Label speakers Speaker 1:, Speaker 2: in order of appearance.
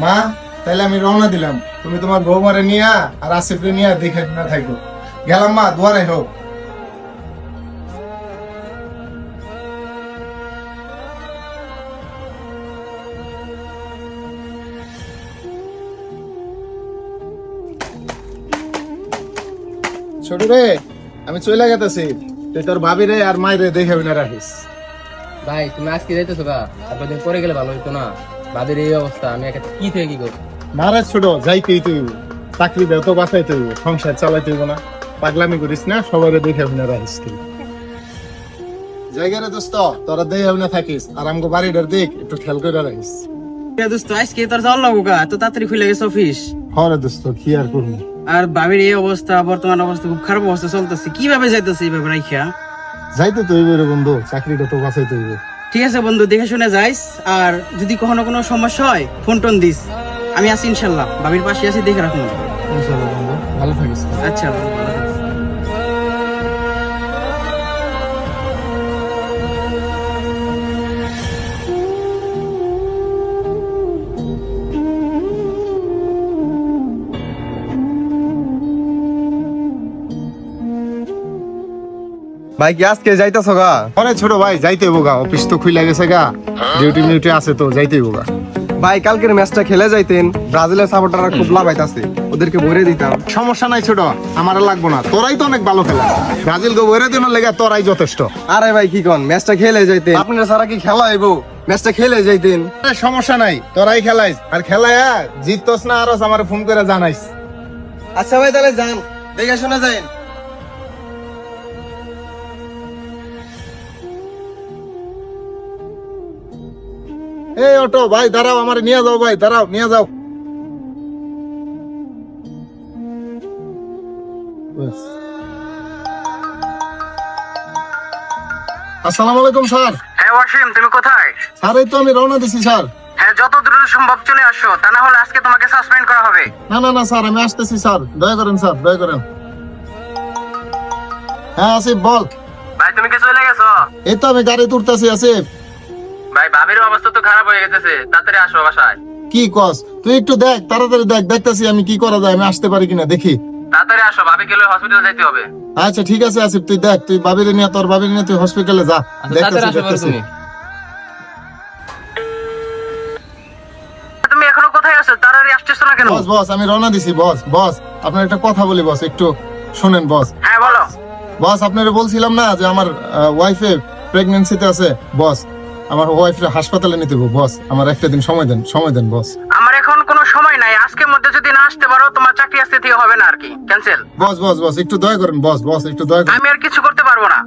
Speaker 1: মা, তাহলে আমি রওনা দিলাম। তুমি তোমার বৌমারে নিয়া আর আসিফরে নিয়া দেখে না থাকো। গেলাম মা, দুয়ারে হোক। ছোট রে, আমি চলে গেতেছি। তুই তোর ভাবি রে আর মায়ের দেখে না রাখিস।
Speaker 2: ভাই তুমি আজকে যাইতেছো গা, তারপর দিন পরে গেলে ভালো হইতো না? বাদের এই অবস্থা, আমি একা কি থেকে কি করবো?
Speaker 1: মারা ছোট, যাইতেই তুই চাকরি দেও তো, বাঁচাইতে হইব, সংসার চালাইতে হইব না। পাগলামি করিস না, সবাই দেখে না রাখিস। তুই জায়গারে দোস্ত, তোরা দেখে না থাকিস, আর আমগো বাড়িটার দিক একটু খেয়াল করে রাখিস।
Speaker 2: দোস্ত আজকে তোর যাওয়ার লাগবো গা, এত তাড়াতাড়ি খুলে গেছে অফিস।
Speaker 1: হরে দোস্ত, কি আর করবো।
Speaker 2: আর বাবির এই অবস্থা, বর্তমান অবস্থা খুব খারাপ অবস্থা চলতেছে, কিভাবে যাইতেছে এইভাবে রাইখা?
Speaker 1: যাইতে তো হইব রে বন্ধু, চাকরিটা তো বাঁচাইতে হইব।
Speaker 2: ঠিক আছে বন্ধু, দেখে শুনে যাইস। আর যদি কখনো কোনো সমস্যা হয় ফোন টোন দিস, আমি আছি ইনশাল্লাহ, বাবির পাশে আছি, দেখে রাখুন।
Speaker 1: ইনশাআল্লাহ বন্ধু, ভালো থাকিস।
Speaker 2: আচ্ছা বন্ধু, ভালো থাকিস।
Speaker 3: ভাই কি আজকে যাইতাছ গা?
Speaker 1: আরে ছোট ভাই, যাইতে হইব গা, অফিস তো খুইলা গেছে গা, ডিউটি মিউটি আছে তো যাইতে হইব গা।
Speaker 3: ভাই কালকের ম্যাচটা খেলে যাইতেন, ব্রাজিলের সাপোর্টাররা খুব লাভ পাইতাছে, ওদেরকে ভরে দিতাম।
Speaker 1: সমস্যা নাই ছোট, আমার লাগবো না, তোরাই তো অনেক ভালো খেলা। ব্রাজিল গো বইরে দিনের লেগে তোরাই যথেষ্ট।
Speaker 3: আরে ভাই কি কোন, ম্যাচটা খেলে যাইতেন, আপনারা সারা কি খেলা হইব? ম্যাচটা খেলে যাইতেন।
Speaker 1: আরে সমস্যা নাই, তোরাই খেলাইস, আর খেলায়া জিততস না আরস আমার ফোন করে জানাইস।
Speaker 3: আচ্ছা ভাই তাহলে যান, দেখে শুনে যাইন।
Speaker 1: এই অটো ভাই, দাঁড়াও, আমার নিয়ে যাও ভাই, দাঁড়াও, নিয়ে যাও। আসসালামু আলাইকুম স্যার।
Speaker 2: হ্যাঁ ওয়াসিম, তুমি কোথায়?
Speaker 1: স্যার এই তো আমি রওনা দিছি স্যার।
Speaker 2: হ্যাঁ, যত দ্রুত সম্ভব চলে আসো, তা না হলে আজকে তোমাকে সাসপেন্ড করা হবে।
Speaker 1: না না না স্যার, আমি আসতেছি স্যার, দয়া করেন স্যার, দয়া করেন। হ্যাঁ আসিফ বল।
Speaker 2: ভাই তুমি কি চলে গেছো?
Speaker 1: এই তো আমি গাড়ি তুলতেছি আসিফ।
Speaker 2: ভাই বাবির অবস্থা তো খারাপ হয়ে গেছে, তাড়াতাড়ি আসো বাসায়।
Speaker 1: কি কস তুই, একটু দেখ, তাড়াতাড়ি দেখ, দেখতেছি আমি কি করা যায়, আমি আসতে পারি কিনা দেখি।
Speaker 2: তাড়াতাড়ি আসো, ভাবি গেলে হসপিটাল যাইতে হবে।
Speaker 1: আচ্ছা ঠিক আছে আসিফ, তুই দেখ, তুই বাবির নিয়ে, তোর বাবির নিয়ে তুই হসপিটালে যা। দেখতেছি দেখতেছি।
Speaker 2: তুমি এখনো কোথায় আছো? তাড়াতাড়ি আসতেছো না কেন?
Speaker 1: বস বস, আমি রওনা দিছি বস। বস আপনার একটা কথা বলি বস, একটু শুনেন বস।
Speaker 2: হ্যাঁ বলো।
Speaker 1: বস আপনারে বলছিলাম না যে আমার ওয়াইফে প্রেগন্যান্সিতে আছে। বস আমার ওয়াইফে হাসপাতালে নিতে হবে বস, আমার একটা দিন সময় দেন, সময় দেন বস।
Speaker 2: আমার এখন কোনো সময় নাই, আজকের মধ্যে যদি না আসতে পারো তোমার চাকরি আজকে থেকে হবে না আর কি, ক্যান্সেল।
Speaker 1: বস বস বস, একটু দয়া করেন বস, বস একটু দয়া করেন।
Speaker 2: আমি আর কিছু করতে পারবো না।